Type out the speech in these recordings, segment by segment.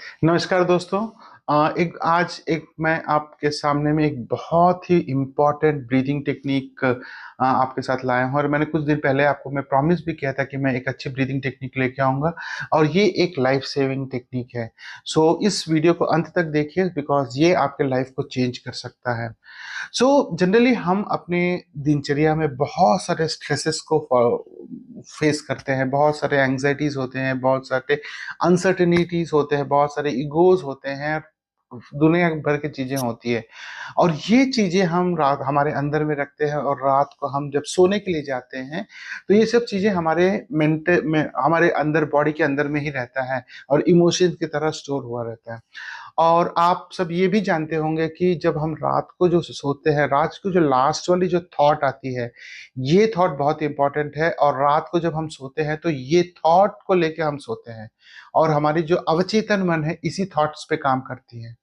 नमस्कार दोस्तों। एक मैं आपके सामने में एक बहुत ही इम्पोर्टेंट ब्रीदिंग टेक्निक आपके साथ लाया हूँ। और मैंने कुछ दिन पहले आपको मैं प्रॉमिस भी किया था कि मैं एक अच्छी ब्रीदिंग टेक्निक लेके आऊँगा, और ये एक लाइफ सेविंग टेक्निक है। सो इस वीडियो को अंत तक देखिए, बिकॉज ये आपके लाइफ को चेंज कर सकता है। सो जनरली हम अपने दिनचर्या में बहुत सारे स्ट्रेसेस को फेस करते हैं, बहुत सारे एंग्जाइटीज होते हैं, बहुत सारे अनसर्टेनिटीज होते हैं, बहुत सारे ईगोज होते हैं, दुनिया भर की चीजें होती है। और ये चीजें हम रात हमारे अंदर में रखते हैं, और रात को हम जब सोने के लिए जाते हैं तो ये सब चीजें हमारे मेंटल में, हमारे अंदर, बॉडी के अंदर में ही रहता है, और इमोशंस की तरह स्टोर हुआ रहता है। और आप सब ये भी जानते होंगे कि जब हम रात को जो सोते हैं, रात को जो लास्ट वाली जो थॉट आती है, ये थॉट बहुत इंपॉर्टेंट है। और रात को जब हम सोते हैं तो ये थॉट को लेके हम सोते हैं, और हमारी जो अवचेतन मन है इसी थॉट्स पे काम करती है।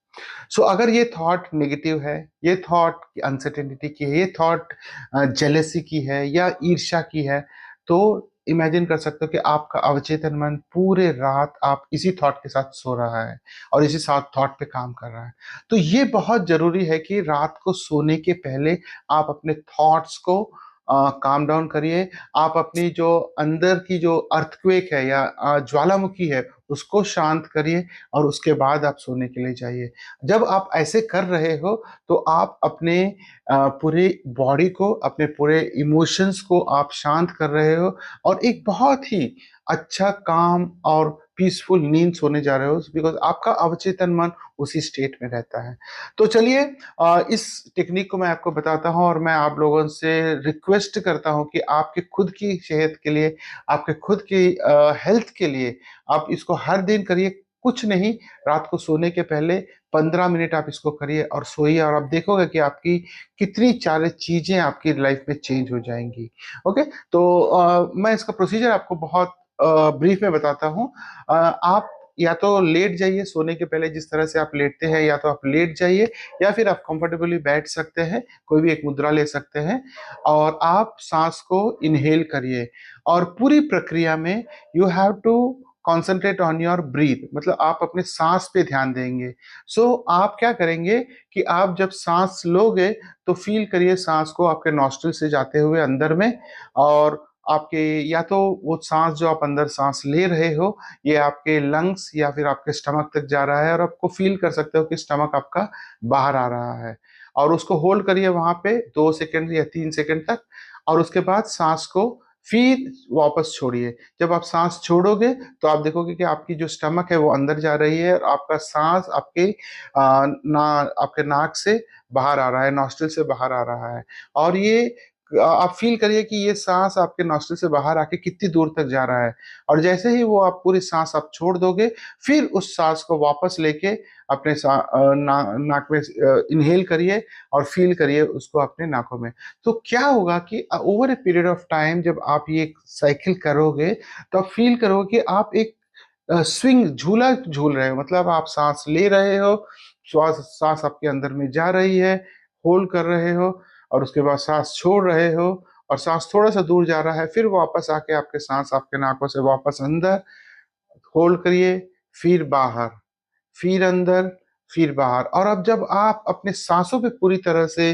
सो अगर ये थॉट नेगेटिव है, ये थॉट अनसर्टेनिटी की है, ये थॉट जेलेसी की है या ईर्ष्या की है, तो इमेजिन कर सकते हो कि आपका अवचेतन मन पूरे रात आप इसी थॉट के साथ सो रहा है, और इसी साथ थॉट पे काम कर रहा है। तो ये बहुत जरूरी है कि रात को सोने के पहले आप अपने थॉट्स को काम डाउन करिए। आप अपनी जो अंदर की जो अर्थक्वेक है या ज्वालामुखी है, उसको शांत करिए, और उसके बाद आप सोने के लिए जाइए। जब आप ऐसे कर रहे हो तो आप अपने पूरे बॉडी को, अपने पूरे इमोशंस को आप शांत कर रहे हो, और एक बहुत ही अच्छा, काम और पीसफुल नींद सोने जा रहे हो, बिकॉज आपका अवचेतन मन उसी स्टेट में रहता है। तो चलिए, इस टेक्निक को मैं आपको बताता हूँ, और मैं आप लोगों से रिक्वेस्ट करता हूँ कि आपके खुद की सेहत के लिए, आपके खुद की हेल्थ के लिए आप इसको हर दिन करिए। कुछ नहीं, रात को सोने के पहले 15 मिनट आप इसको करिए और सोइए, और आप देखोगे कि आपकी कितनी सारी चीजें आपकी लाइफ में चेंज हो जाएंगी। ओके। तो मैं इसका प्रोसीजर आपको बहुत ब्रीफ में बताता हूँ। आप या तो लेट जाइए सोने के पहले, जिस तरह से आप लेटते हैं, या तो आप लेट जाइए, या फिर आप कंफर्टेबली बैठ सकते हैं, कोई भी एक मुद्रा ले सकते हैं, और आप सांस को इनहेल करिए। और पूरी प्रक्रिया में you have to concentrate on your breath, मतलब आप अपने सांस पे ध्यान देंगे। आप क्या करेंगे कि आप जब सांस लोगे तो फील करिए सांस को आपके नॉस्ट्रिल से जाते हुए अंदर में, और आपके, या तो वो सांस जो आप अंदर सांस ले रहे हो, ये आपके लंग्स या फिर आपके स्टमक तक जा रहा है, और आपको फील कर सकते हो कि स्टमक आपका बाहर आ रहा है। और उसको होल्ड करिए वहां पे 2 सेकंड या 3 सेकंड तक, और उसके बाद सांस को फिर वापस छोड़िए। जब आप सांस छोड़ोगे तो आप देखोगे कि आपकी जो स्टमक है वो अंदर जा रही है, और आपका सांस आपके नाक से बाहर आ रहा है, नॉस्ट्रिल से बाहर आ रहा है। और ये आप फील करिए कि ये सांस आपके नॉस्ट्रिल से बाहर आके कितनी दूर तक जा रहा है। और जैसे ही वो आप पूरी सांस आप छोड़ दोगे, फिर उस सांस को वापस लेके अपने नाक में इनहेल करिए, और फील करिए उसको अपने नाकों में। तो क्या होगा कि over a period of time जब आप ये साइकिल करोगे, तो आप फील करोगे कि आप एक स्विंग झूला झूल रहे हो। मतलब आप सांस ले रहे हो, श्वास सांस आपके अंदर में जा रही है, होल्ड कर रहे हो, और उसके बाद सांस छोड़ रहे हो, और सांस थोड़ा सा दूर जा रहा है, फिर वापस आके आपके सांस आपके नाकों से वापस अंदर, होल्ड करिए, फिर बाहर, फिर अंदर, फिर बाहर। और अब जब आप अपने सांसों पे पूरी तरह से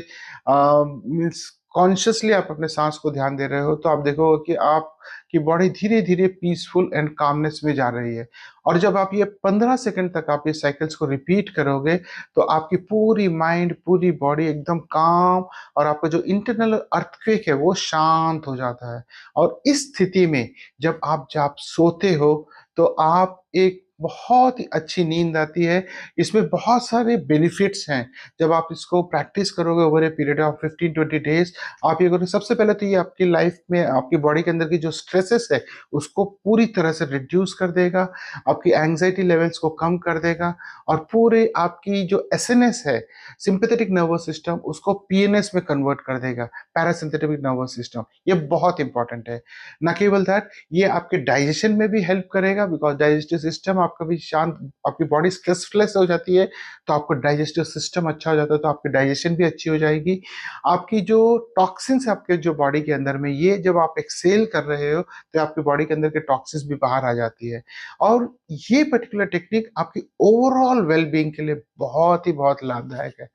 मीन्स कॉन्शियसली आप अपने सांस को ध्यान दे रहे हो, तो आप देखोगे कि आपकी बॉडी धीरे धीरे पीसफुल एंड कामनेस में जा रही है। और जब आप ये 15 सेकंड तक आप ये साइकिल्स को रिपीट करोगे, तो आपकी पूरी माइंड, पूरी बॉडी एकदम काम, और आपका जो इंटरनल अर्थक्वेक है वो शांत हो जाता है। और इस स्थिति में जब आप सोते हो, तो आप एक बहुत ही अच्छी नींद आती है। इसमें बहुत सारे बेनिफिट्स हैं। जब आप इसको प्रैक्टिस करोगे over a period of 15-20 days, आप ये करोगे, सबसे पहले तो ये आपकी लाइफ में, आपकी बॉडी के अंदर की जो स्ट्रेसेस है उसको पूरी तरह से रिड्यूस कर देगा, आपकी एंग्जाइटी लेवल्स को कम कर देगा, और पूरे आपकी जो एसएनएस है, सिंपैथेटिक नर्वस सिस्टम, उसको पीएनएस में कन्वर्ट कर देगा, पैरासिम्पैथेटिक नर्वस सिस्टम। ये बहुत इंपॉर्टेंट है। न केवल दैट, ये आपके डाइजेशन में भी हेल्प करेगा, बिकॉज डाइजेस्टिव सिस्टम आपका भी शांत, आपकी बॉडी स्ट्रेसलेस हो जाती है, तो आपका डाइजेस्टिव सिस्टम अच्छा हो जाता है, तो आपकी डाइजेशन भी अच्छी हो जाएगी। आपकी जो टॉक्सिन्स है आपके जो बॉडी के अंदर में, ये जब आप एक्सेल कर रहे हो तो आपकी बॉडी के अंदर के टॉक्सिन्स भी बाहर आ जाती है। और ये पर्टिकुलर टेक्निक आपकी ओवरऑल वेलबींग के लिए बहुत लाभदायक है।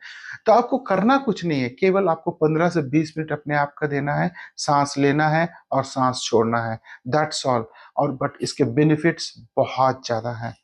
तो आपको करना कुछ नहीं है, केवल आपको 15 से 20 मिनट अपने आप का देना है, सांस लेना है और सांस छोड़ना है, दैट्स ऑल। और बट इसके बेनिफिट्स बहुत ज्यादा हैं।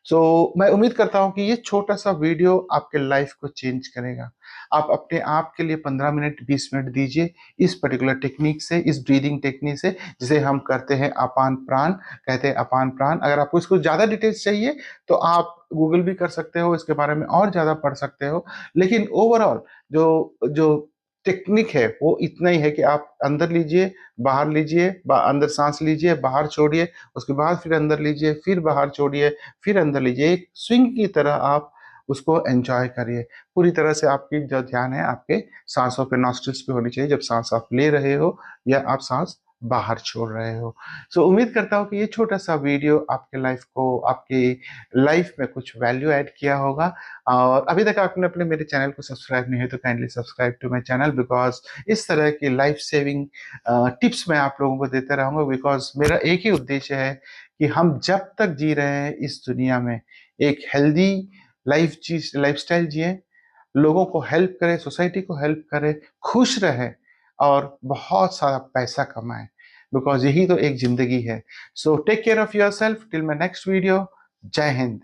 सो मैं उम्मीद करता हूं कि ये छोटा सा वीडियो आपके लाइफ को चेंज करेगा। आप अपने आप के लिए 15 मिनट 20 मिनट दीजिए इस पर्टिकुलर टेक्निक से, इस ब्रीदिंग टेक्निक से, जिसे हम करते हैं अपान प्राण, कहते हैं अपान प्राण। अगर आपको इसको ज्यादा डिटेल्स चाहिए तो आप गूगल भी कर सकते हो, इसके बारे में और ज्यादा पढ़ सकते हो। लेकिन ओवरऑल जो जो टेक्निक है वो इतना ही है कि आप अंदर लीजिए, बाहर लीजिए, अंदर सांस लीजिए, बाहर छोड़िए, उसके बाद फिर अंदर लीजिए, फिर बाहर छोड़िए, फिर अंदर लीजिए। एक स्विंग की तरह आप उसको एंजॉय करिए। पूरी तरह से आपकी जो ध्यान है आपके सांसों पे, नॉस्ट्रिल्स पे होनी चाहिए, जब सांस आप ले रहे हो या आप सांस बाहर छोड़ रहे हो। सो उम्मीद करता हूँ कि ये छोटा सा वीडियो आपके लाइफ को, आपकी लाइफ में कुछ वैल्यू ऐड किया होगा। और अभी तक आपने अपने मेरे चैनल को सब्सक्राइब नहीं है तो kindly subscribe to my channel, because इस तरह की लाइफ सेविंग टिप्स मैं आप लोगों को देते रहूंगा। बिकॉज मेरा एक ही उद्देश्य है कि हम जब तक जी रहे हैं इस दुनिया में, एक हेल्दी लाइफस्टाइल जिए, लोगों को हेल्प करें, सोसाइटी को हेल्प करें, खुश रहें और बहुत सारा पैसा कमाएं, बिकॉज यही तो एक जिंदगी है। So take care of yourself till my next video. जय हिंद।